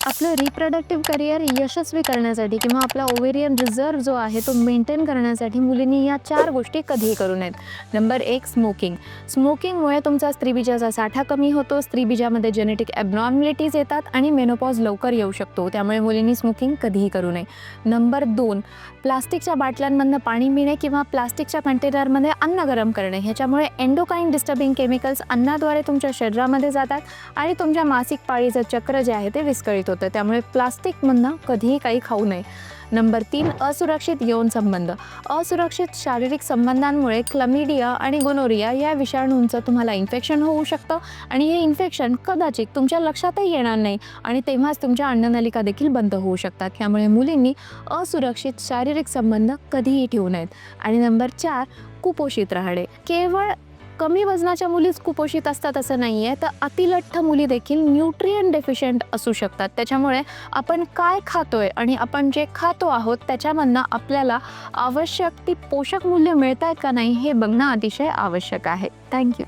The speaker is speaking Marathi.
आपलं रिप्रोडक्टिव्ह करिअर यशस्वी करण्यासाठी किंवा आपला ओव्हेरियन रिझर्व्ह जो आहे तो मेंटेन करण्यासाठी मुलींनी या 4 गोष्टी कधीही करू नयेत. Number 1, smoking. स्मोकिंगमुळे तुमचा स्त्रीबीजाचा साठा कमी होतो, स्त्रीबीजामध्ये जेनेटिक ॲबनॉर्मॅलिटीज येतात आणि मेनोपॉज लवकर येऊ शकतो. त्यामुळे मुलींनी स्मोकिंग कधीही करू नये. नंबर 2, प्लास्टिकच्या बाटल्यांमधनं पाणी पिणे किंवा प्लास्टिकच्या कंटेनरमध्ये अन्न गरम करणे. ह्याच्यामुळे एंडोकाईन डिस्टर्बिंग केमिकल्स अन्नाद्वारे तुमच्या शरीरामध्ये जातात आणि तुमच्या मासिक पाळीचं चक्र जे आहे ते विस्कळीत होतं. त्यामुळे प्लास्टिकमधनं कधीही काही खाऊ नये. नंबर 3, असुरक्षित यौन संबंध. असुरक्षित शारीरिक संबंधांमुळे क्लमिडिया आणि गोनोरिया या विषाणूंचं तुम्हाला इन्फेक्शन होऊ शकतं आणि हे इन्फेक्शन कदाचित तुमच्या लक्षातही येणार नाही आणि तेव्हाच तुमच्या अन्ननलिका देखील बंद होऊ शकतात. त्यामुळे मुलींनी असुरक्षित शारीरिक संबंध कधीही ठेवू नयेत. आणि नंबर 4, कुपोषित राहणे. केवळ कमी वजनाच्या मुलीच कुपोषित असतात असं नाही आहे, तर अतिलठ्ठ मुली देखील न्यूट्रिएंट डेफिशियंट असू शकतात. त्याच्यामुळे आपण काय खातोय आणि आपण जे खातो आहोत त्याच्यामधनं आपल्याला आवश्यक ती पोषक मूल्य मिळत आहेत का नाही हे बघणं अतिशय आवश्यक आहे. थँक्यू.